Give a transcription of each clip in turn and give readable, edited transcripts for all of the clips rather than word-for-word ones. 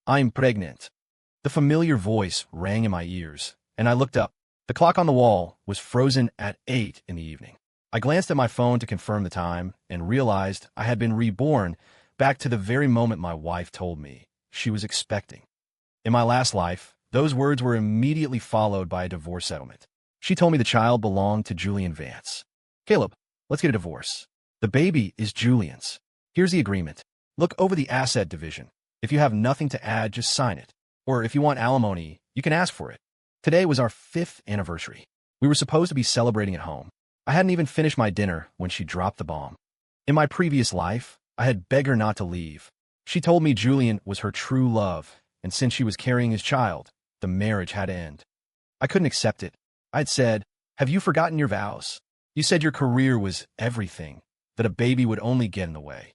I'm pregnant. The familiar voice rang in my ears, and I looked up. The clock on the wall was frozen at 8 in the evening. I glanced at my phone to confirm the time and realized I had been reborn back to the very moment my wife told me she was expecting. In my last life, those words were immediately followed by a divorce settlement. She told me the child belonged to Julian Vance. Caleb, let's get a divorce. The baby is Julian's. Here's the agreement. Look over the asset division. If you have nothing to add, just sign it. Or if you want alimony, you can ask for it. Today was our 5th anniversary. We were supposed to be celebrating at home. I hadn't even finished my dinner when she dropped the bomb. In my previous life, I had begged her not to leave. She told me Julian was her true love, and since she was carrying his child, the marriage had to end. I couldn't accept it. I'd said, "Have you forgotten your vows? You said your career was everything, that a baby would only get in the way."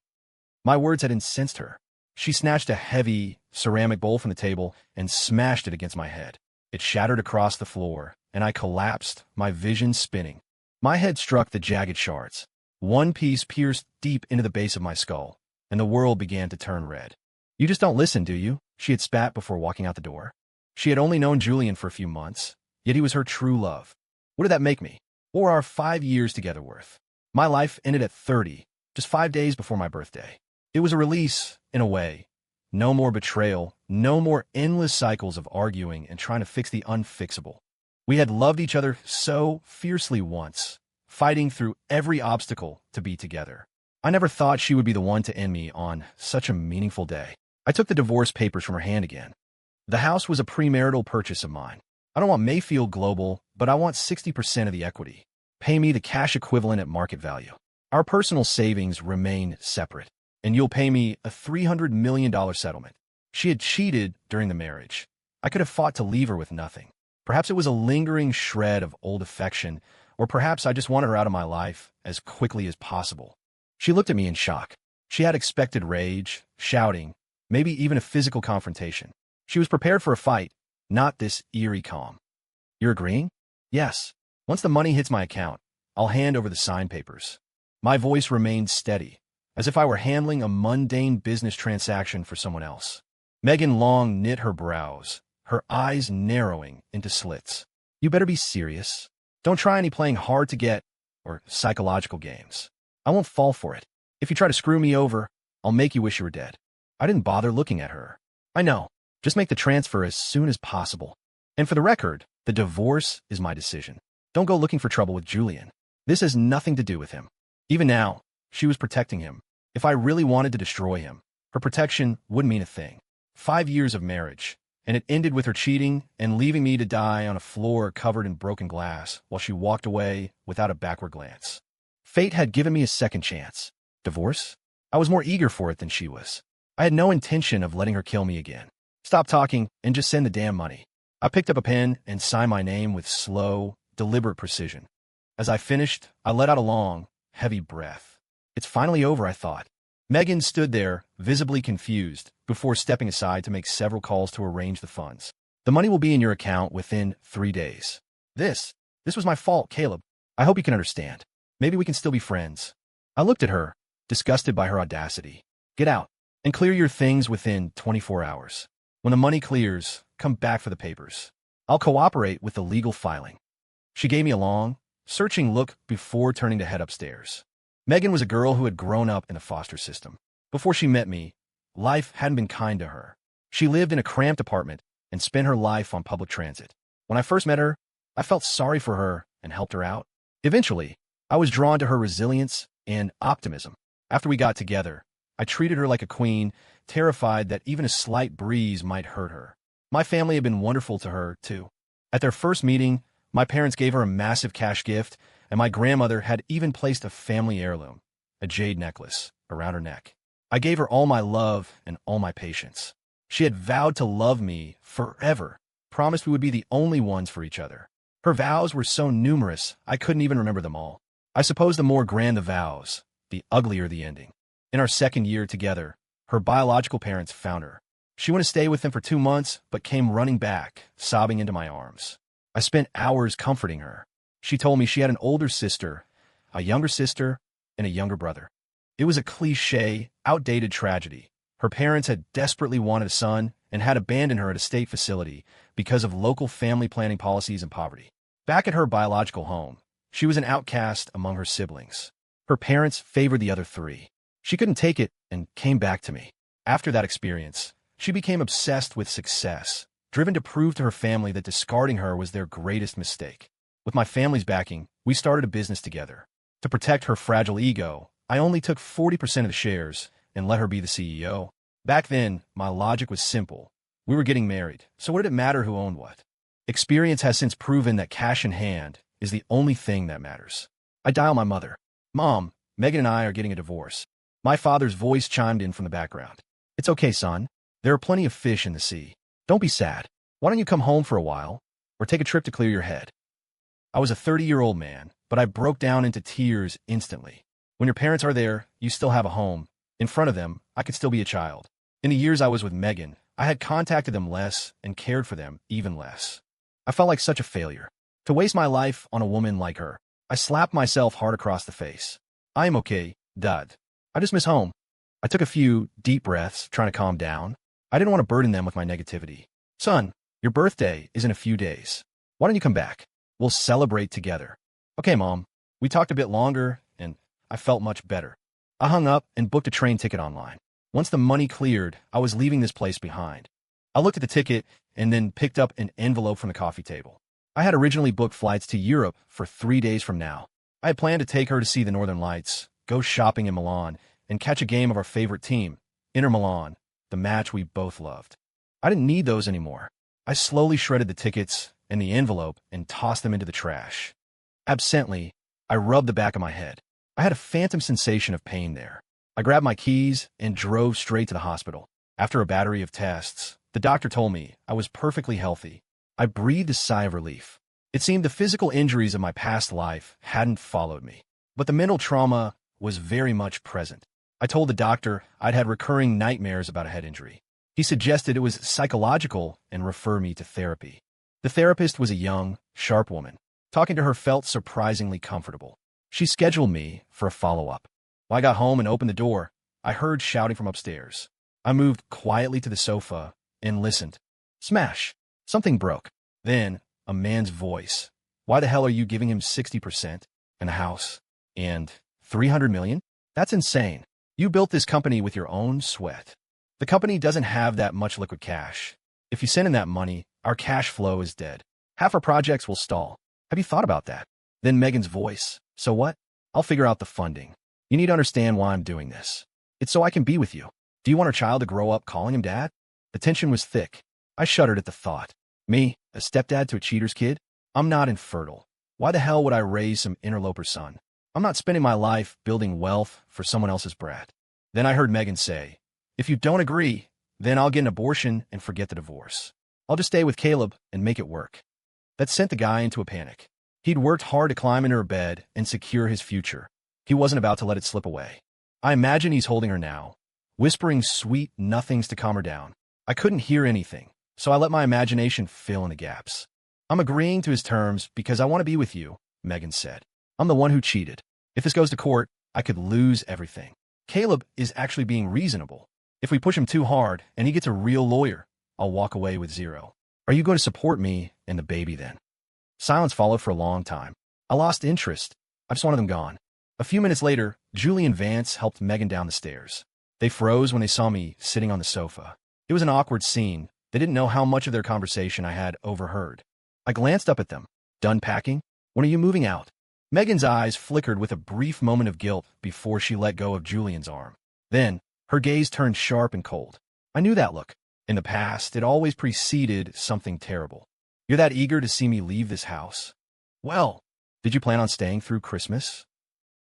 My words had incensed her. She snatched a heavy ceramic bowl from the table and smashed it against my head. It shattered across the floor, and I collapsed, my vision spinning. My head struck the jagged shards. One piece pierced deep into the base of my skull, and the world began to turn red. "You just don't listen, do you?" she had spat before walking out the door. She had only known Julian for a few months, yet he was her true love. What did that make me? What were our 5 years together worth? My life ended at 30, just 5 days before my birthday. It was a release, in a way. No more betrayal, no more endless cycles of arguing and trying to fix the unfixable. We had loved each other so fiercely once, fighting through every obstacle to be together. I never thought she would be the one to end me on such a meaningful day. I took the divorce papers from her hand again. The house was a premarital purchase of mine. I don't want Mayfield Global, but I want 60% of the equity. Pay me the cash equivalent at market value. Our personal savings remain separate, and you'll pay me a $300 million settlement. She had cheated during the marriage. I could have fought to leave her with nothing. Perhaps it was a lingering shred of old affection, or perhaps I just wanted her out of my life as quickly as possible. She looked at me in shock. She had expected rage, shouting, maybe even a physical confrontation. She was prepared for a fight, not this eerie calm. "You're agreeing?" "Yes. Once the money hits my account, I'll hand over the signed papers." My voice remained steady, as if I were handling a mundane business transaction for someone else. Megan Long knit her brows, her eyes narrowing into slits. "You better be serious. Don't try any playing hard to get or psychological games. I won't fall for it. If you try to screw me over, I'll make you wish you were dead." I didn't bother looking at her. "I know. Just make the transfer as soon as possible. And for the record, the divorce is my decision. Don't go looking for trouble with Julian. This has nothing to do with him." Even now, she was protecting him. If I really wanted to destroy him, her protection wouldn't mean a thing. 5 years of marriage, and it ended with her cheating and leaving me to die on a floor covered in broken glass while she walked away without a backward glance. Fate had given me a second chance. Divorce? I was more eager for it than she was. I had no intention of letting her kill me again. Stop talking and just send the damn money. I picked up a pen and signed my name with slow, deliberate precision. As I finished, I let out a long, heavy breath. It's finally over, I thought. Megan stood there, visibly confused, before stepping aside to make several calls to arrange the funds. "The money will be in your account within 3 days. This was my fault, Caleb. I hope you can understand. Maybe we can still be friends." I looked at her, disgusted by her audacity. "Get out and clear your things within 24 hours. When the money clears, come back for the papers. I'll cooperate with the legal filing." She gave me a long, searching look before turning to head upstairs. Megan was a girl who had grown up in the foster system. Before she met me, life hadn't been kind to her. She lived in a cramped apartment and spent her life on public transit. When I first met her, I felt sorry for her and helped her out. Eventually, I was drawn to her resilience and optimism. After we got together, I treated her like a queen, terrified that even a slight breeze might hurt her. My family had been wonderful to her, too. At their first meeting, my parents gave her a massive cash gift, and my grandmother had even placed a family heirloom, a jade necklace, around her neck. I gave her all my love and all my patience. She had vowed to love me forever, promised we would be the only ones for each other. Her vows were so numerous, I couldn't even remember them all. I suppose the more grand the vows, the uglier the ending. In our second year together, her biological parents found her. She went to stay with them for 2 months, but came running back, sobbing into my arms. I spent hours comforting her. She told me she had an older sister, a younger sister, and a younger brother. It was a cliché, outdated tragedy. Her parents had desperately wanted a son, and had abandoned her at a state facility because of local family planning policies and poverty. Back at her biological home, she was an outcast among her siblings. Her parents favored the other three. She couldn't take it and came back to me. After that experience, she became obsessed with success, driven to prove to her family that discarding her was their greatest mistake. With my family's backing, we started a business together. To protect her fragile ego, I only took 40% of the shares and let her be the CEO. Back then, my logic was simple. We were getting married, so what did it matter who owned what? Experience has since proven that cash in hand is the only thing that matters. I dial my mother. Mom, Megan and I are getting a divorce. My father's voice chimed in from the background. It's okay, son. There are plenty of fish in the sea. Don't be sad. Why don't you come home for a while, or take a trip to clear your head? I was a 30-year-old man, but I broke down into tears instantly. When your parents are there, you still have a home. In front of them, I could still be a child. In the years I was with Megan, I had contacted them less and cared for them even less. I felt like such a failure. To waste my life on a woman like her, I slapped myself hard across the face. I am okay, Dad. I just miss home. I took a few deep breaths, trying to calm down. I didn't want to burden them with my negativity. Son, your birthday is in a few days. Why don't you come back? We'll celebrate together. Okay, Mom. We talked a bit longer, and I felt much better. I hung up and booked a train ticket online. Once the money cleared, I was leaving this place behind. I looked at the ticket and then picked up an envelope from the coffee table. I had originally booked flights to Europe for 3 days from now. I had planned to take her to see the Northern Lights, go shopping in Milan, and catch a game of our favorite team, Inter Milan, the match we both loved. I didn't need those anymore. I slowly shredded the tickets and the envelope and tossed them into the trash. Absently, I rubbed the back of my head. I had a phantom sensation of pain there. I grabbed my keys and drove straight to the hospital. After a battery of tests, the doctor told me I was perfectly healthy. I breathed a sigh of relief. It seemed the physical injuries of my past life hadn't followed me, but the mental trauma was very much present. I told the doctor I'd had recurring nightmares about a head injury. He suggested it was psychological and refer me to therapy. The therapist was a young, sharp woman. Talking to her felt surprisingly comfortable. She scheduled me for a follow-up. When I got home and opened the door, I heard shouting from upstairs. I moved quietly to the sofa and listened. Smash! Something broke. Then, a man's voice. Why the hell are you giving him 60% and a house? And 300 million? That's insane. You built this company with your own sweat. The company doesn't have that much liquid cash. If you send in that money, our cash flow is dead. Half our projects will stall. Have you thought about that? Then Megan's voice. So what? I'll figure out the funding. You need to understand why I'm doing this. It's so I can be with you. Do you want our child to grow up calling him dad? The tension was thick. I shuddered at the thought. Me, a stepdad to a cheater's kid? I'm not infertile. Why the hell would I raise some interloper's son? I'm not spending my life building wealth for someone else's brat. Then I heard Megan say, if you don't agree, then I'll get an abortion and forget the divorce. I'll just stay with Caleb and make it work. That sent the guy into a panic. He'd worked hard to climb into her bed and secure his future. He wasn't about to let it slip away. I imagine he's holding her now, whispering sweet nothings to calm her down. I couldn't hear anything, so I let my imagination fill in the gaps. I'm agreeing to his terms because I want to be with you, Megan said. I'm the one who cheated. If this goes to court, I could lose everything. Caleb is actually being reasonable. If we push him too hard and he gets a real lawyer, I'll walk away with zero. Are you going to support me and the baby then? Silence followed for a long time. I lost interest. I just wanted them gone. A few minutes later, Julian Vance helped Megan down the stairs. They froze when they saw me sitting on the sofa. It was an awkward scene. They didn't know how much of their conversation I had overheard. I glanced up at them. Done packing? When are you moving out? Megan's eyes flickered with a brief moment of guilt before she let go of Julian's arm. Then, her gaze turned sharp and cold. I knew that look. In the past, it always preceded something terrible. You're that eager to see me leave this house? Well, did you plan on staying through Christmas?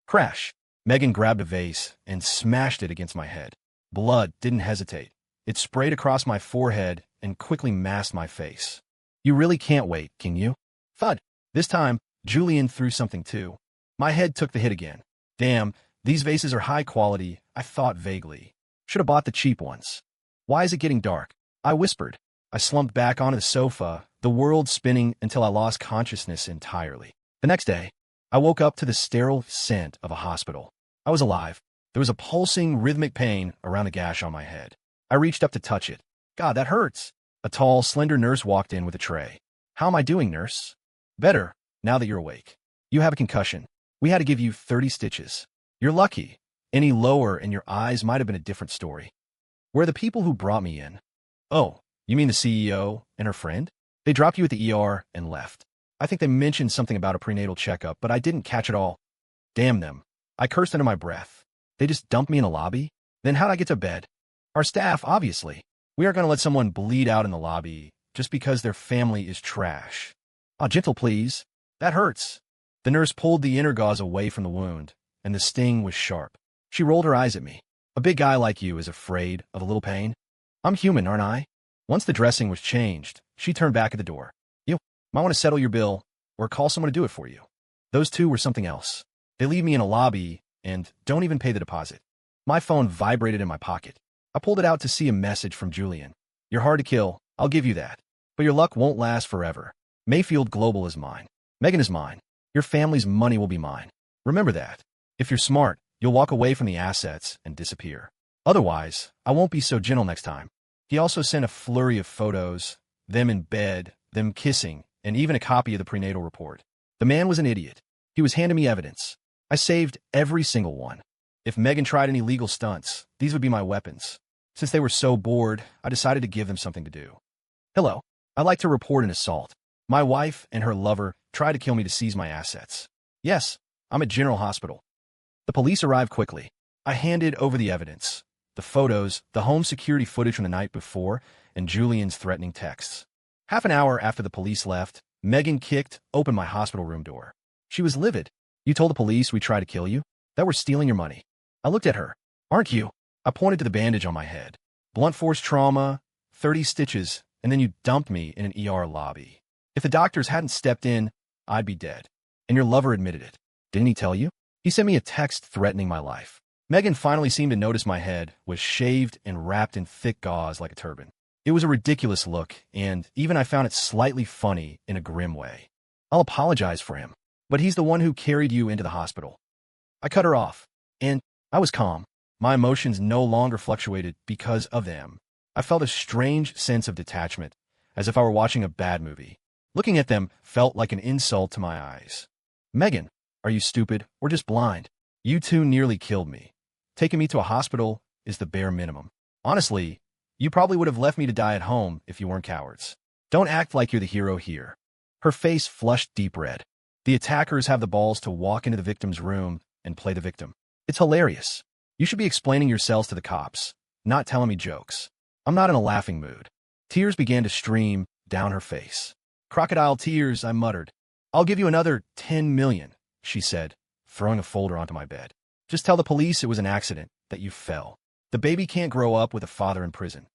Crash. Megan grabbed a vase and smashed it against my head. Blood didn't hesitate. It sprayed across my forehead and quickly masked my face. You really can't wait, can you? Thud. This time, Julian threw something too. My head took the hit again. Damn, these vases are high quality, I thought vaguely. Should have bought the cheap ones. Why is it getting dark? I whispered. I slumped back onto the sofa, the world spinning until I lost consciousness entirely. The next day, I woke up to the sterile scent of a hospital. I was alive. There was a pulsing, rhythmic pain around the gash on my head. I reached up to touch it. God, that hurts. A tall, slender nurse walked in with a tray. How am I doing, nurse? Better, now that you're awake. You have a concussion. We had to give you 30 stitches. You're lucky. Any lower and your eyes might have been a different story. Where are the people who brought me in? Oh, you mean the CEO and her friend? They dropped you at the ER and left. I think they mentioned something about a prenatal checkup, but I didn't catch it all. Damn them. I cursed under my breath. They just dumped me in a lobby? Then how'd I get to bed? Our staff, obviously. We aren't going to let someone bleed out in the lobby just because their family is trash. Ah, gentle, please. That hurts. The nurse pulled the inner gauze away from the wound, and the sting was sharp. She rolled her eyes at me. A big guy like you is afraid of a little pain? I'm human, aren't I? Once the dressing was changed, she turned back at the door. You might want to settle your bill or call someone to do it for you. Those two were something else. They leave me in a lobby and don't even pay the deposit. My phone vibrated in my pocket. I pulled it out to see a message from Julian. You're hard to kill, I'll give you that. But your luck won't last forever. Mayfield Global is mine. Megan is mine. Your family's money will be mine. Remember that. If you're smart, you'll walk away from the assets and disappear. Otherwise, I won't be so gentle next time. He also sent a flurry of photos, them in bed, them kissing, and even a copy of the prenatal report. The man was an idiot. He was handing me evidence. I saved every single one. If Megan tried any legal stunts, these would be my weapons. Since they were so bored, I decided to give them something to do. Hello. I'd like to report an assault. My wife and her lover tried to kill me to seize my assets. Yes, I'm at General Hospital. The police arrived quickly. I handed over the evidence, the photos, the home security footage from the night before, and Julian's threatening texts. Half an hour after the police left, Megan kicked open my hospital room door. She was livid. You told the police we tried to kill you? That we're stealing your money. I looked at her. Aren't you? I pointed to the bandage on my head. Blunt force trauma, 30 stitches, and then you dumped me in an ER lobby. If the doctors hadn't stepped in, I'd be dead. And your lover admitted it. Didn't he tell you? He sent me a text threatening my life. Megan finally seemed to notice my head was shaved and wrapped in thick gauze like a turban. It was a ridiculous look, and even I found it slightly funny in a grim way. I'll apologize for him, but he's the one who carried you into the hospital. I cut her off, and I was calm. My emotions no longer fluctuated because of them. I felt a strange sense of detachment, as if I were watching a bad movie. Looking at them felt like an insult to my eyes. Megan, are you stupid or just blind? You two nearly killed me. Taking me to a hospital is the bare minimum. Honestly, you probably would have left me to die at home if you weren't cowards. Don't act like you're the hero here. Her face flushed deep red. The attackers have the balls to walk into the victim's room and play the victim. It's hilarious. You should be explaining yourselves to the cops, not telling me jokes. I'm not in a laughing mood. Tears began to stream down her face. Crocodile tears, I muttered. I'll give you another 10 million, she said, throwing a folder onto my bed. Just tell the police it was an accident, that you fell. The baby can't grow up with a father in prison.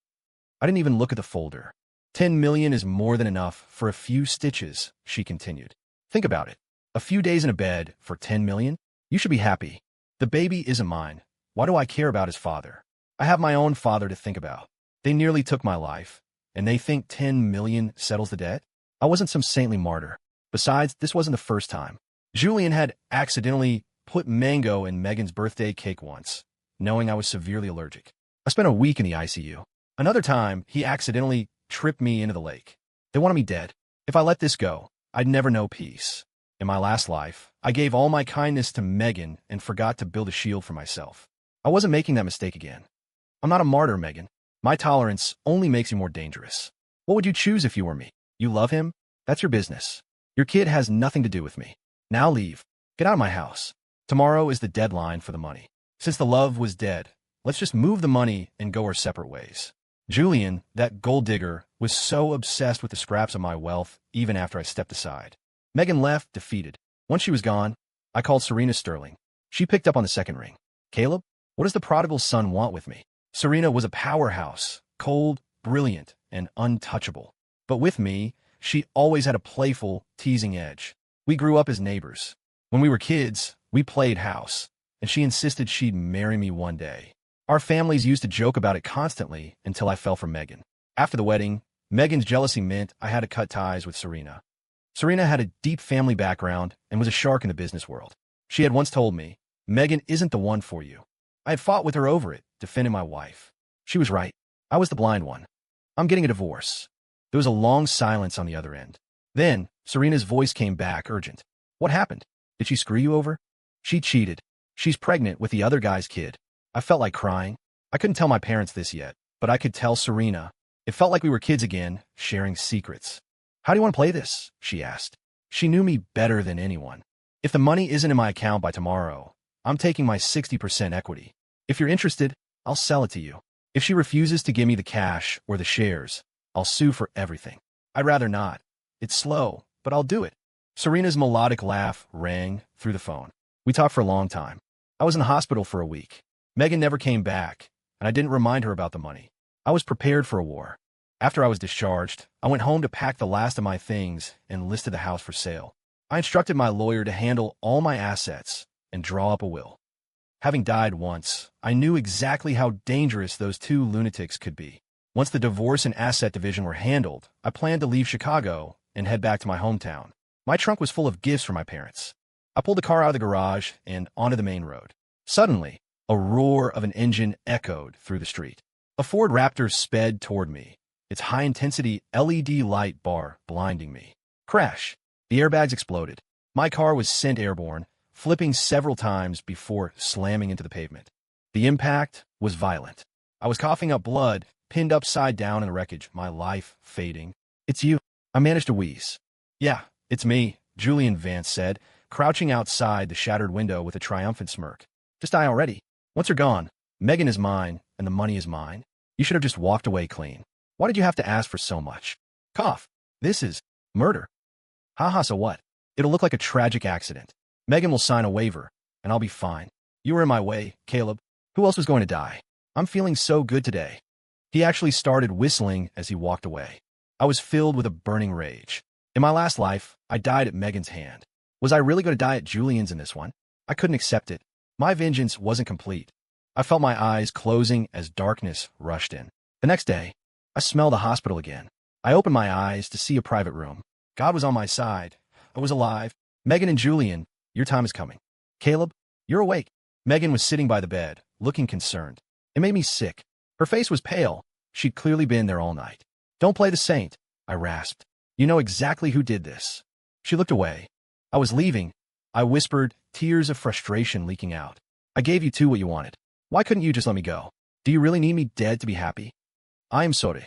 I didn't even look at the folder. 10 million is more than enough for a few stitches, she continued. Think about it. A few days in a bed for 10 million? You should be happy. The baby isn't mine. Why do I care about his father? I have my own father to think about. They nearly took my life, and they think 10 million settles the debt? I wasn't some saintly martyr. Besides, this wasn't the first time. Julian had accidentally put mango in Megan's birthday cake once, knowing I was severely allergic. I spent a week in the ICU. Another time, he accidentally tripped me into the lake. They wanted me dead. If I let this go, I'd never know peace. In my last life, I gave all my kindness to Megan and forgot to build a shield for myself. I wasn't making that mistake again. I'm not a martyr, Megan. My tolerance only makes you more dangerous. What would you choose if you were me? You love him? That's your business. Your kid has nothing to do with me. Now leave. Get out of my house. Tomorrow is the deadline for the money. Since the love was dead, let's just move the money and go our separate ways. Julian, that gold digger, was so obsessed with the scraps of my wealth even after I stepped aside. Megan left, defeated. Once she was gone, I called Serena Sterling. She picked up on the second ring. Caleb, what does the prodigal son want with me? Serena was a powerhouse, cold, brilliant, and untouchable. But with me, she always had a playful, teasing edge. We grew up as neighbors. When we were kids, we played house, and she insisted she'd marry me one day. Our families used to joke about it constantly until I fell for Megan. After the wedding, Megan's jealousy meant I had to cut ties with Serena. Serena had a deep family background and was a shark in the business world. She had once told me, Megan isn't the one for you. I had fought with her over it, defending my wife. She was right. I was the blind one. I'm getting a divorce. There was a long silence on the other end. Then, Serena's voice came back, urgent. What happened? Did she screw you over? She cheated. She's pregnant with the other guy's kid. I felt like crying. I couldn't tell my parents this yet, but I could tell Serena. It felt like we were kids again, sharing secrets. How do you want to play this? She asked. She knew me better than anyone. If the money isn't in my account by tomorrow, I'm taking my 60% equity. If you're interested, I'll sell it to you. If she refuses to give me the cash or the shares, I'll sue for everything. I'd rather not. It's slow, but I'll do it. Serena's melodic laugh rang through the phone. We talked for a long time. I was in the hospital for a week. Megan never came back, and I didn't remind her about the money. I was prepared for a war. After I was discharged, I went home to pack the last of my things and listed the house for sale. I instructed my lawyer to handle all my assets and draw up a will. Having died once, I knew exactly how dangerous those two lunatics could be. Once the divorce and asset division were handled, I planned to leave Chicago and head back to my hometown. My trunk was full of gifts for my parents. I pulled the car out of the garage and onto the main road. Suddenly, a roar of an engine echoed through the street. A Ford Raptor sped toward me, its high-intensity LED light bar blinding me. Crash! The airbags exploded. My car was sent airborne, flipping several times before slamming into the pavement. The impact was violent. I was coughing up blood, pinned upside down in the wreckage, my life fading. It's you. I managed to wheeze. Yeah, it's me, Julian Vance said, crouching outside the shattered window with a triumphant smirk. Just die already. Once you're gone, Megan is mine, and the money is mine. You should have just walked away clean. Why did you have to ask for so much? Cough. This is murder. Haha, so what? It'll look like a tragic accident. Megan will sign a waiver, and I'll be fine. You were in my way, Caleb. Who else was going to die? I'm feeling so good today. He actually started whistling as he walked away. I was filled with a burning rage. In my last life, I died at Megan's hand. Was I really going to die at Julian's in this one? I couldn't accept it. My vengeance wasn't complete. I felt my eyes closing as darkness rushed in. The next day, I smelled the hospital again. I opened my eyes to see a private room. God was on my side. I was alive. Megan and Julian, your time is coming. Caleb, you're awake. Megan was sitting by the bed, looking concerned. It made me sick. Her face was pale. She'd clearly been there all night. Don't play the saint, I rasped. You know exactly who did this. She looked away. I was leaving. I whispered, tears of frustration leaking out. I gave you what you wanted. Why couldn't you just let me go? Do you really need me dead to be happy? I am sorry.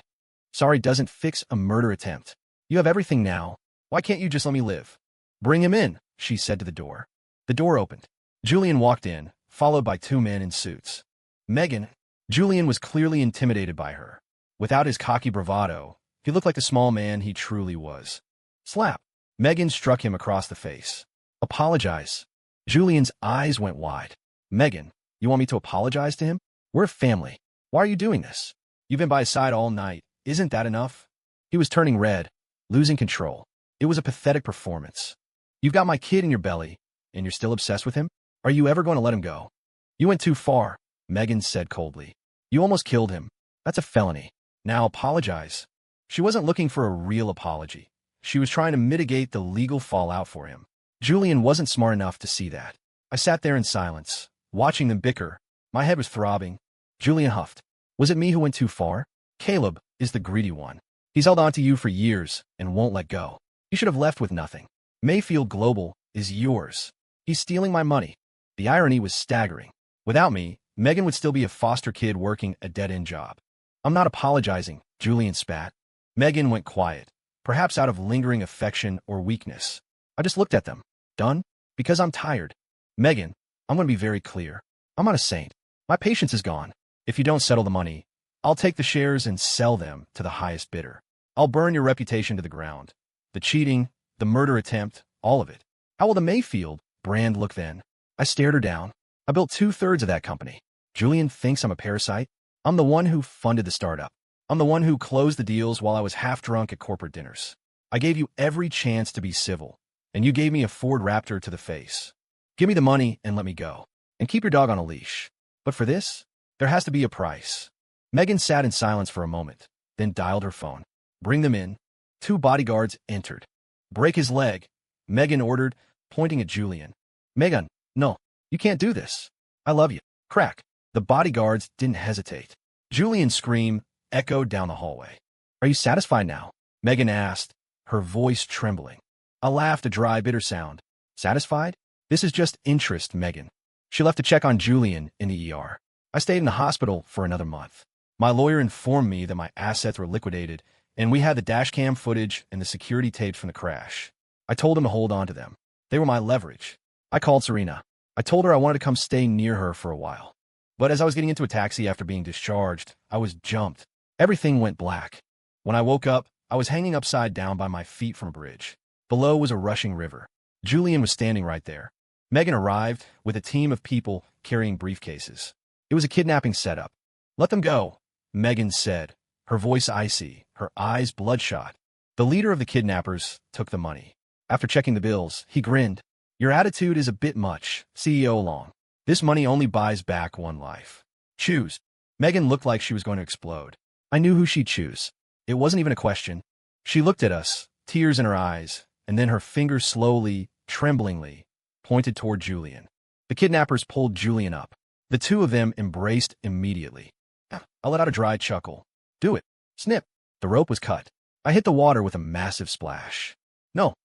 Sorry doesn't fix a murder attempt. You have everything now. Why can't you just let me live? Bring him in, she said to the door. The door opened. Julian walked in, followed by two men in suits. Megan. Julian was clearly intimidated by her. Without his cocky bravado, he looked like the small man he truly was. Slap. Megan struck him across the face. Apologize. Julian's eyes went wide. Megan, you want me to apologize to him? We're a family. Why are you doing this? You've been by his side all night. Isn't that enough? He was turning red, losing control. It was a pathetic performance. You've got my kid in your belly, and you're still obsessed with him? Are you ever going to let him go? You went too far, Megan said coldly. You almost killed him. That's a felony. Now apologize. She wasn't looking for a real apology. She was trying to mitigate the legal fallout for him. Julian wasn't smart enough to see that. I sat there in silence, watching them bicker. My head was throbbing. Julian huffed. Was it me who went too far? Caleb is the greedy one. He's held on to you for years and won't let go. You should have left with nothing. Mayfield Global is yours. He's stealing my money. The irony was staggering. Without me, Megan would still be a foster kid working a dead-end job. I'm not apologizing, Julian spat. Megan went quiet, perhaps out of lingering affection or weakness. I just looked at them. Done? Because I'm tired. Megan, I'm going to be very clear. I'm not a saint. My patience is gone. If you don't settle the money, I'll take the shares and sell them to the highest bidder. I'll burn your reputation to the ground. The cheating, the murder attempt, all of it. How will the Mayfield brand look then? I stared her down. I built 2/3 of that company. Julian thinks I'm a parasite. I'm the one who funded the startup. I'm the one who closed the deals while I was half drunk at corporate dinners. I gave you every chance to be civil, and you gave me a Ford Raptor to the face. Give me the money and let me go. And keep your dog on a leash. But for this, there has to be a price. Megan sat in silence for a moment, then dialed her phone. Bring them in. 2 bodyguards entered. Break his leg, Megan ordered, pointing at Julian. Megan, no, you can't do this. I love you. Crack. The bodyguards didn't hesitate. Julian's scream echoed down the hallway. Are you satisfied now? Megan asked, her voice trembling. I laughed, a dry, bitter sound. Satisfied? This is just interest, Megan. She left to check on Julian in the ER. I stayed in the hospital for another month. My lawyer informed me that my assets were liquidated, and we had the dashcam footage and the security tapes from the crash. I told him to hold on to them. They were my leverage. I called Serena. I told her I wanted to come stay near her for a while. But as I was getting into a taxi after being discharged, I was jumped. Everything went black. When I woke up, I was hanging upside down by my feet from a bridge. Below was a rushing river. Julian was standing right there. Megan arrived with a team of people carrying briefcases. It was a kidnapping setup. Let them go, Megan said, her voice icy, her eyes bloodshot. The leader of the kidnappers took the money. After checking the bills, he grinned. Your attitude is a bit much, CEO Long. This money only buys back one life. Choose. Megan looked like she was going to explode. I knew who she'd choose. It wasn't even a question. She looked at us, tears in her eyes, and then her fingers slowly, tremblingly, pointed toward Julian. The kidnappers pulled Julian up. The two of them embraced immediately. I let out a dry chuckle. Do it. Snip. The rope was cut. I hit the water with a massive splash. No.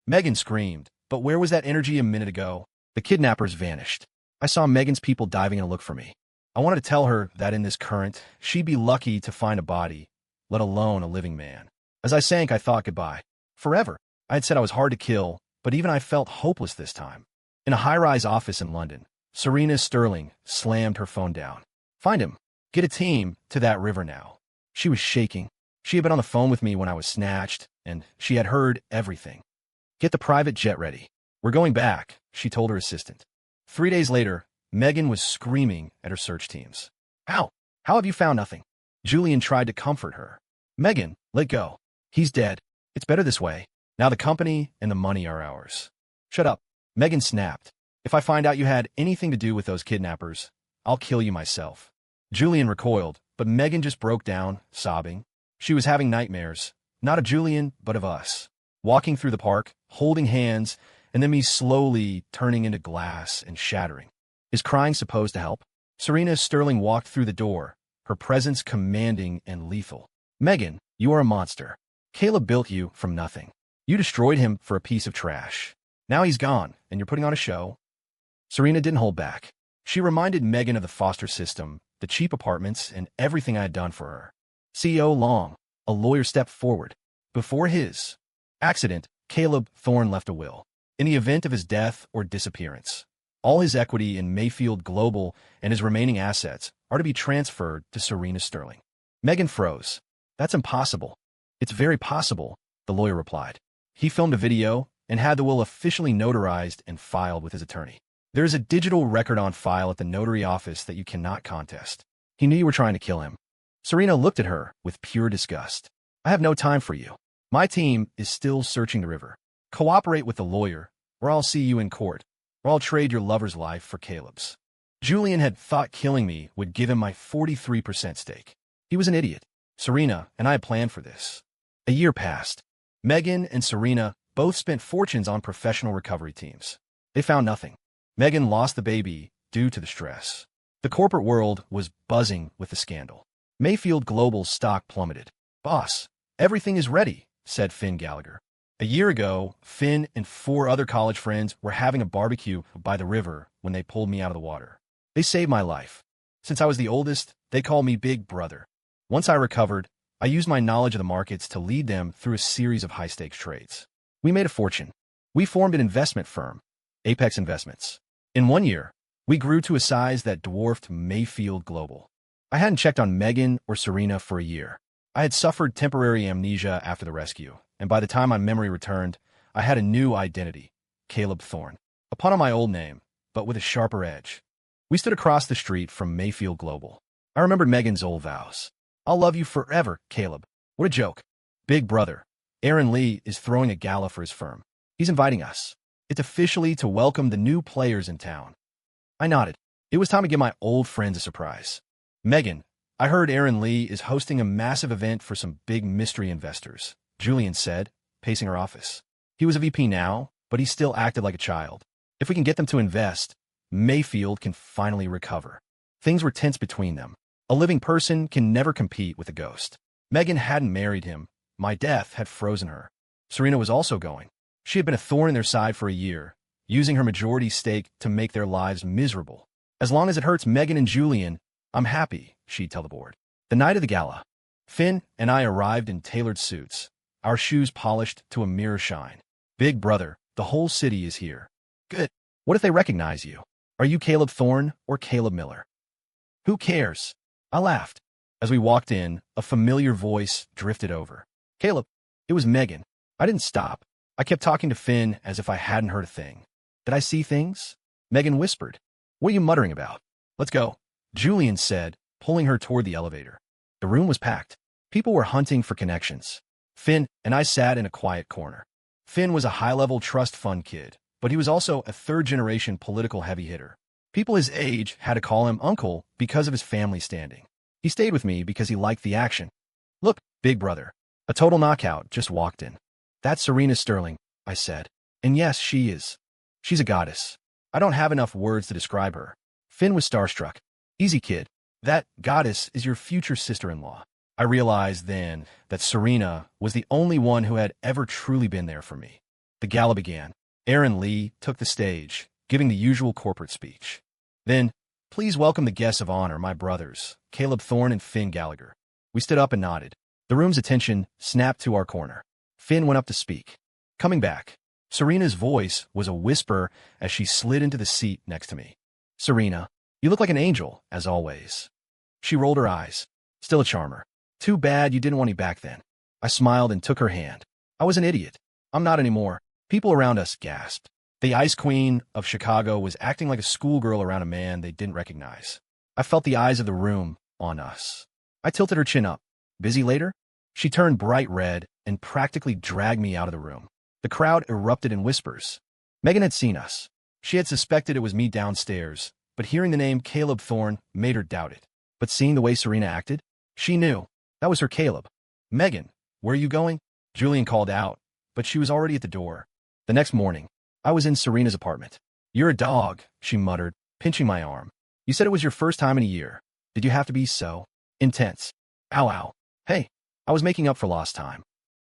Megan screamed. But where was that energy a minute ago? The kidnappers vanished. I saw Megan's people diving in to look for me. I wanted to tell her that in this current, she'd be lucky to find a body, let alone a living man. As I sank, I thought goodbye. Forever. I had said I was hard to kill, but even I felt hopeless this time. In a high-rise office in London, Serena Sterling slammed her phone down. Find him. Get a team to that river now. She was shaking. She had been on the phone with me when I was snatched, and she had heard everything. Get the private jet ready. We're going back, she told her assistant. 3 days later, Megan was screaming at her search teams. How? How have you found nothing? Julian tried to comfort her. Megan, let go. He's dead. It's better this way. Now the company and the money are ours. Shut up. Megan snapped. If I find out you had anything to do with those kidnappers, I'll kill you myself. Julian recoiled, but Megan just broke down, sobbing. She was having nightmares, not of Julian, but of us. Walking through the park, holding hands, and then me slowly turning into glass and shattering. Is crying supposed to help? Serena Sterling walked through the door, her presence commanding and lethal. Megan, you are a monster. Caleb built you from nothing. You destroyed him for a piece of trash. Now he's gone, and you're putting on a show? Serena didn't hold back. She reminded Megan of the foster system, the cheap apartments, and everything I had done for her. CEO Long, a lawyer, stepped forward. Before his accident, Caleb Thorne left a will. In the event of his death or disappearance, all his equity in Mayfield Global and his remaining assets are to be transferred to Serena Sterling. Megan froze. That's impossible. It's very possible, the lawyer replied. He filmed a video and had the will officially notarized and filed with his attorney. There is a digital record on file at the notary office that you cannot contest. He knew you were trying to kill him. Serena looked at her with pure disgust. I have no time for you. My team is still searching the river. Cooperate with the lawyer, or I'll see you in court, or I'll trade your lover's life for Caleb's. Julian had thought killing me would give him my 43% stake. He was an idiot. Serena and I had planned for this. A year passed. Megan and Serena both spent fortunes on professional recovery teams. They found nothing. Megan lost the baby due to the stress. The corporate world was buzzing with the scandal. Mayfield Global's stock plummeted. Boss, everything is ready, said Finn Gallagher. A year ago, Finn and 4 other college friends were having a barbecue by the river when they pulled me out of the water. They saved my life. Since I was the oldest, they called me Big Brother. Once I recovered, I used my knowledge of the markets to lead them through a series of high-stakes trades. We made a fortune. We formed an investment firm, Apex Investments. In 1 year, we grew to a size that dwarfed Mayfield Global. I hadn't checked on Megan or Serena for a year. I had suffered temporary amnesia after the rescue, and by the time my memory returned, I had a new identity, Caleb Thorne. A pun on my old name, but with a sharper edge. We stood across the street from Mayfield Global. I remembered Megan's old vows. I'll love you forever, Caleb. What a joke. Big Brother, Aaron Lee, is throwing a gala for his firm. He's inviting us. It's officially to welcome the new players in town. I nodded. It was time to give my old friends a surprise. Megan, I heard Aaron Lee is hosting a massive event for some big mystery investors, Julian said, pacing her office. He was a VP now, but he still acted like a child. If we can get them to invest, Mayfield can finally recover. Things were tense between them. A living person can never compete with a ghost. Megan hadn't married him. My death had frozen her. Serena was also going. She had been a thorn in their side for a year, using her majority stake to make their lives miserable. As long as it hurts Megan and Julian, I'm happy, she'd tell the board. The night of the gala, Finn and I arrived in tailored suits, our shoes polished to a mirror shine. Big brother, the whole city is here. Good. What if they recognize you? Are you Caleb Thorne or Caleb Miller? Who cares? I laughed. As we walked in, a familiar voice drifted over. Caleb. It was Megan. I didn't stop. I kept talking to Finn as if I hadn't heard a thing. Did I see things? Megan whispered. What are you muttering about? Let's go, Julian said, pulling her toward the elevator. The room was packed. People were hunting for connections. Finn and I sat in a quiet corner. Finn was a high-level trust fund kid, but he was also a third-generation political heavy hitter. People his age had to call him uncle because of his family standing. He stayed with me because he liked the action. Look, big brother. A total knockout just walked in. That's Serena Sterling, I said. And yes, she is. She's a goddess. I don't have enough words to describe her. Finn was starstruck. Easy, kid. That goddess is your future sister-in-law. I realized then that Serena was the only one who had ever truly been there for me. The gala began. Aaron Lee took the stage, giving the usual corporate speech. Then, please welcome the guests of honor, my brothers, Caleb Thorne and Finn Gallagher. We stood up and nodded. The room's attention snapped to our corner. Finn went up to speak. Coming back, Serena's voice was a whisper as she slid into the seat next to me. Serena, you look like an angel, as always. She rolled her eyes. Still a charmer. Too bad you didn't want me back then. I smiled and took her hand. I was an idiot. I'm not anymore. People around us gasped. The Ice Queen of Chicago was acting like a schoolgirl around a man they didn't recognize. I felt the eyes of the room on us. I tilted her chin up. Busy later? She turned bright red and practically dragged me out of the room. The crowd erupted in whispers. Megan had seen us. She had suspected it was me downstairs, but hearing the name Caleb Thorne made her doubt it. But seeing the way Serena acted, she knew. That was her Caleb. Megan, where are you going? Julian called out, but she was already at the door. The next morning, I was in Serena's apartment. You're a dog, she muttered, pinching my arm. You said it was your first time in a year. Did you have to be so intense? Ow, ow. Hey, I was making up for lost time.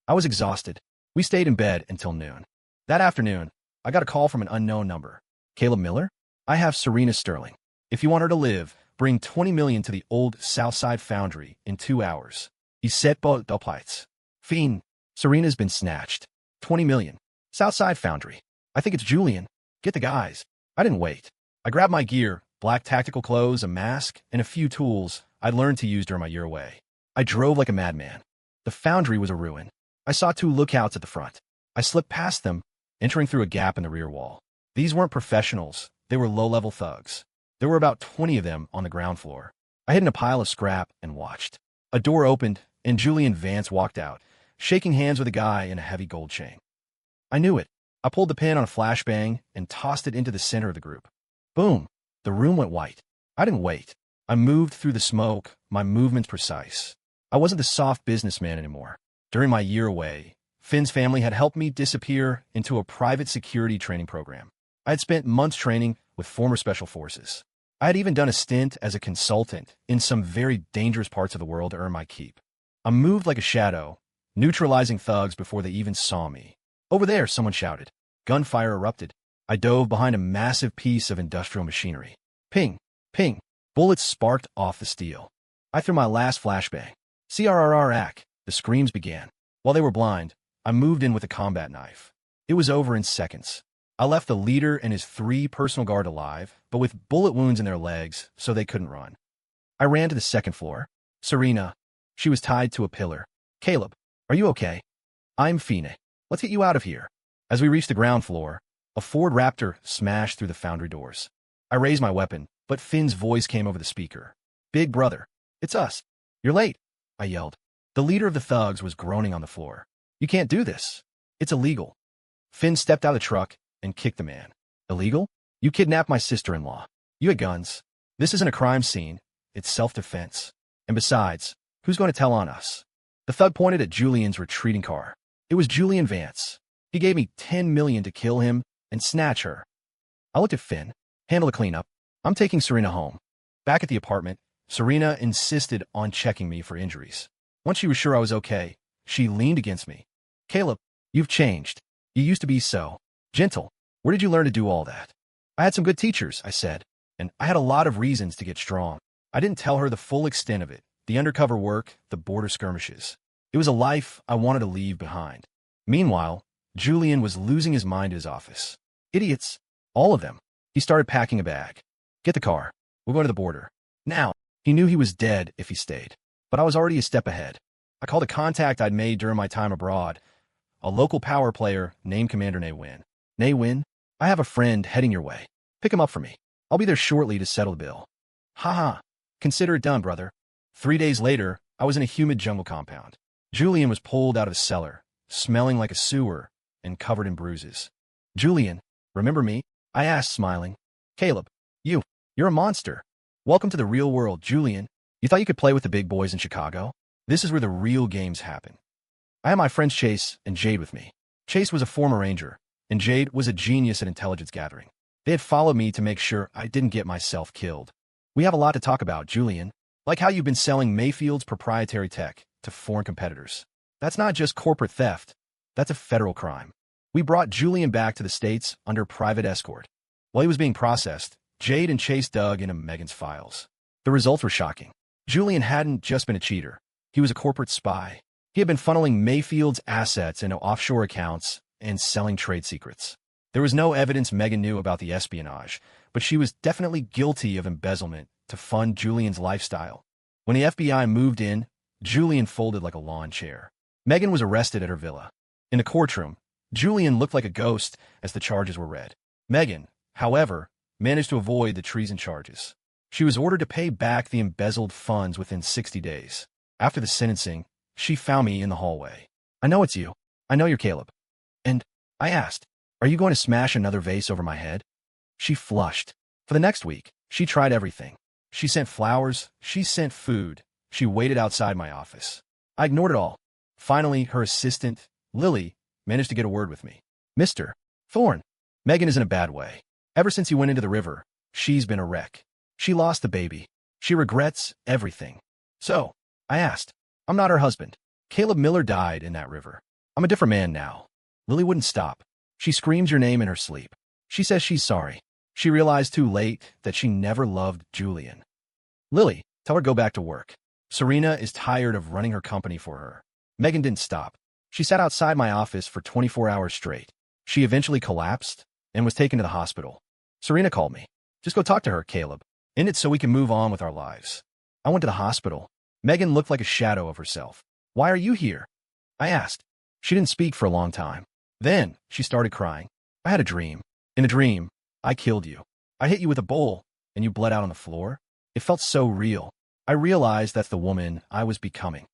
I was exhausted. We stayed in bed until noon. That afternoon, I got a call from an unknown number. Caleb Miller? I have Serena Sterling. If you want her to live, bring 20 million to the old Southside Foundry in 2 hours. He said both doplights. Fiend. Serena's been snatched. 20 million. Southside Foundry. I think it's Julian. Get the guys. I didn't wait. I grabbed my gear, black tactical clothes, a mask, and a few tools I'd learned to use during my year away. I drove like a madman. The foundry was a ruin. I saw 2 lookouts at the front. I slipped past them, entering through a gap in the rear wall. These weren't professionals. They were low-level thugs. There were about 20 of them on the ground floor. I hid in a pile of scrap and watched. A door opened, and Julian Vance walked out, shaking hands with a guy in a heavy gold chain. I knew it. I pulled the pin on a flashbang and tossed it into the center of the group. Boom! The room went white. I didn't wait. I moved through the smoke, my movements precise. I wasn't the soft businessman anymore. During my year away, Finn's family had helped me disappear into a private security training program. I had spent months training with former special forces. I had even done a stint as a consultant in some very dangerous parts of the world to earn my keep. I moved like a shadow, neutralizing thugs before they even saw me. Over there, someone shouted. Gunfire erupted. I dove behind a massive piece of industrial machinery. Ping, ping. Bullets sparked off the steel. I threw my last flashbang. CRRR-ACK. The screams began. While they were blind, I moved in with a combat knife. It was over in seconds. I left the leader and his 3 personal guard alive, but with bullet wounds in their legs, so they couldn't run. I ran to the second floor. Serena. She was tied to a pillar. Caleb, are you okay? I'm Fine. Let's get you out of here. As we reached the ground floor, a Ford Raptor smashed through the foundry doors. I raised my weapon, but Finn's voice came over the speaker. Big brother, it's us. You're late, I yelled. The leader of the thugs was groaning on the floor. You can't do this. It's illegal. Finn stepped out of the truck and kicked the man. Illegal? You kidnapped my sister-in-law. You had guns. This isn't a crime scene. It's self-defense. And besides, who's going to tell on us? The thug pointed at Julian's retreating car. It was Julian Vance. He gave me 10 million to kill him and snatch her. I looked at Finn. Handle the cleanup. I'm taking Serena home. Back at the apartment, Serena insisted on checking me for injuries. Once she was sure I was okay, she leaned against me. Caleb, you've changed. You used to be so gentle. Where did you learn to do all that? I had some good teachers, I said, and I had a lot of reasons to get strong. I didn't tell her the full extent of it, the undercover work, the border skirmishes. It was a life I wanted to leave behind. Meanwhile, Julian was losing his mind at his office. Idiots. All of them. He started packing a bag. Get the car. We're going to the border. Now, he knew he was dead if he stayed. But I was already a step ahead. I called a contact I'd made during my time abroad, a local power player named Commander Naywin. Naywin, I have a friend heading your way. Pick him up for me. I'll be there shortly to settle the bill. Ha. Consider it done, brother. 3 days later, I was in a humid jungle compound. Julian was pulled out of a cellar, smelling like a sewer and covered in bruises. Julian, remember me? I asked, smiling. Caleb, you're a monster. Welcome to the real world, Julian. You thought you could play with the big boys in Chicago? This is where the real games happen. I had my friends Chase and Jade with me. Chase was a former ranger, and Jade was a genius at intelligence gathering. They had followed me to make sure I didn't get myself killed. We have a lot to talk about, Julian. Like how you've been selling Mayfield's proprietary tech to foreign competitors. That's not just corporate theft. That's a federal crime. We brought Julian back to the States under private escort. While he was being processed, Jade and Chase dug into Megan's files. The results were shocking. Julian hadn't just been a cheater. He was a corporate spy. He had been funneling Mayfield's assets into offshore accounts and selling trade secrets. There was no evidence Megan knew about the espionage, but she was definitely guilty of embezzlement to fund Julian's lifestyle. When the FBI moved in, Julian folded like a lawn chair. Megan was arrested at her villa. In the courtroom, Julian looked like a ghost as the charges were read. Megan, however, managed to avoid the treason charges. She was ordered to pay back the embezzled funds within 60 days. After the sentencing, she found me in the hallway. I know it's you. I know you're Caleb. And I asked, are you going to smash another vase over my head? She flushed. For the next week, she tried everything. She sent flowers. She sent food. She waited outside my office. I ignored it all. Finally, her assistant, Lily, managed to get a word with me. Mr. Thorne, Megan is in a bad way. Ever since you went into the river, she's been a wreck. She lost the baby. She regrets everything. So, I asked, I'm not her husband. Caleb Miller died in that river. I'm a different man now. Lily wouldn't stop. She screams your name in her sleep. She says she's sorry. She realized too late that she never loved Julian. Lily, tell her go back to work. Serena is tired of running her company for her. Megan didn't stop. She sat outside my office for 24 hours straight. She eventually collapsed and was taken to the hospital. Serena called me. Just go talk to her, Caleb. End it so we can move on with our lives. I went to the hospital. Megan looked like a shadow of herself. Why are you here? I asked. She didn't speak for a long time. Then she started crying. I had a dream. In a dream, I killed you. I hit you with a bowl, and you bled out on the floor. It felt so real. I realized that's the woman I was becoming.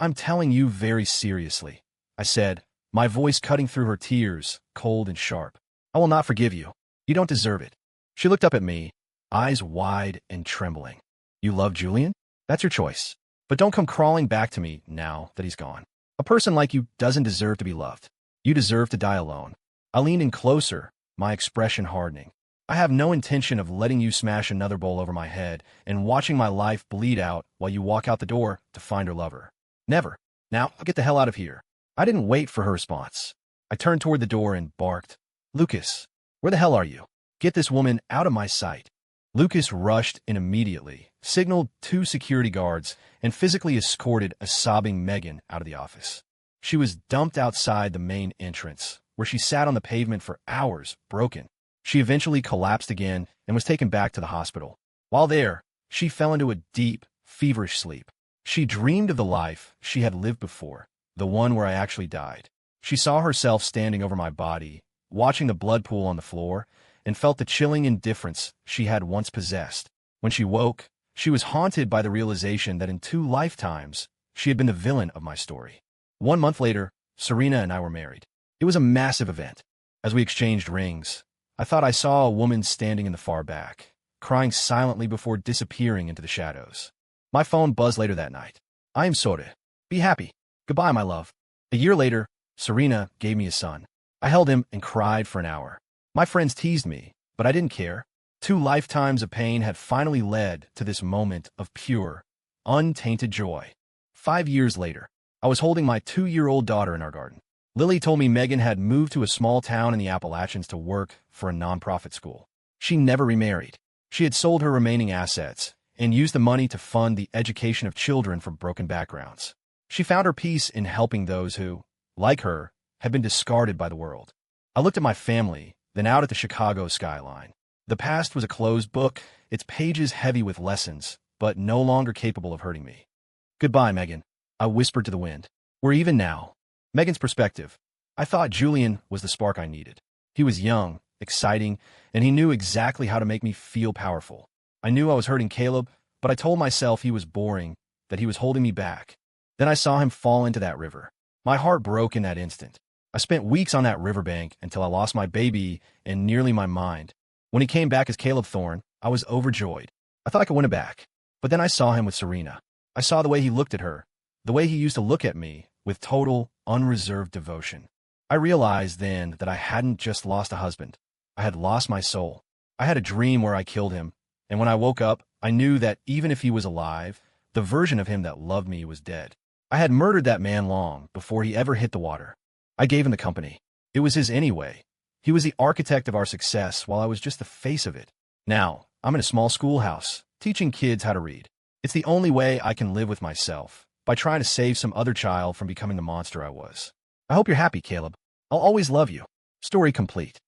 I'm telling you very seriously, I said, my voice cutting through her tears, cold and sharp. I will not forgive you. You don't deserve it. She looked up at me, eyes wide and trembling. You love Julian? That's your choice. But don't come crawling back to me now that he's gone. A person like you doesn't deserve to be loved. You deserve to die alone. I leaned in closer, my expression hardening. I have no intention of letting you smash another bowl over my head and watching my life bleed out while you walk out the door to find her lover. Never. Now, I'll get the hell out of here. I didn't wait for her response. I turned toward the door and barked, Lucas, where the hell are you? Get this woman out of my sight. Lucas rushed in immediately, signaled 2 security guards, and physically escorted a sobbing Megan out of the office. She was dumped outside the main entrance, where she sat on the pavement for hours, broken. She eventually collapsed again and was taken back to the hospital. While there, she fell into a deep, feverish sleep. She dreamed of the life she had lived before, the one where I actually died. She saw herself standing over my body, watching the blood pool on the floor, and felt the chilling indifference she had once possessed. When she woke, she was haunted by the realization that in 2 lifetimes, she had been the villain of my story. 1 month later, Serena and I were married. It was a massive event. As we exchanged rings, I thought I saw a woman standing in the far back, crying silently before disappearing into the shadows. My phone buzzed later that night. I am sorry. Be happy. Goodbye, my love. A year later, Serena gave me a son. I held him and cried for an hour. My friends teased me, but I didn't care. 2 lifetimes of pain had finally led to this moment of pure, untainted joy. 5 years later, I was holding my 2-year-old daughter in our garden. Lily told me Megan had moved to a small town in the Appalachians to work for a nonprofit school. She never remarried. She had sold her remaining assets and used the money to fund the education of children from broken backgrounds. She found her peace in helping those who, like her, had been discarded by the world. I looked at my family, then out at the Chicago skyline. The past was a closed book, its pages heavy with lessons, but no longer capable of hurting me. "Goodbye, Megan," I whispered to the wind. "We're even now." Megan's perspective. I thought Julian was the spark I needed. He was young, exciting, and he knew exactly how to make me feel powerful. I knew I was hurting Caleb, but I told myself he was boring, that he was holding me back. Then I saw him fall into that river. My heart broke in that instant. I spent weeks on that riverbank until I lost my baby and nearly my mind. When he came back as Caleb Thorne, I was overjoyed. I thought I could win it back. But then I saw him with Serena. I saw the way he looked at her, the way he used to look at me, with total, unreserved devotion. I realized then that I hadn't just lost a husband. I had lost my soul. I had a dream where I killed him, and when I woke up, I knew that even if he was alive, the version of him that loved me was dead. I had murdered that man long before he ever hit the water. I gave him the company. It was his anyway. He was the architect of our success while I was just the face of it. Now, I'm in a small schoolhouse, teaching kids how to read. It's the only way I can live with myself, by trying to save some other child from becoming the monster I was. I hope you're happy, Caleb. I'll always love you. Story complete.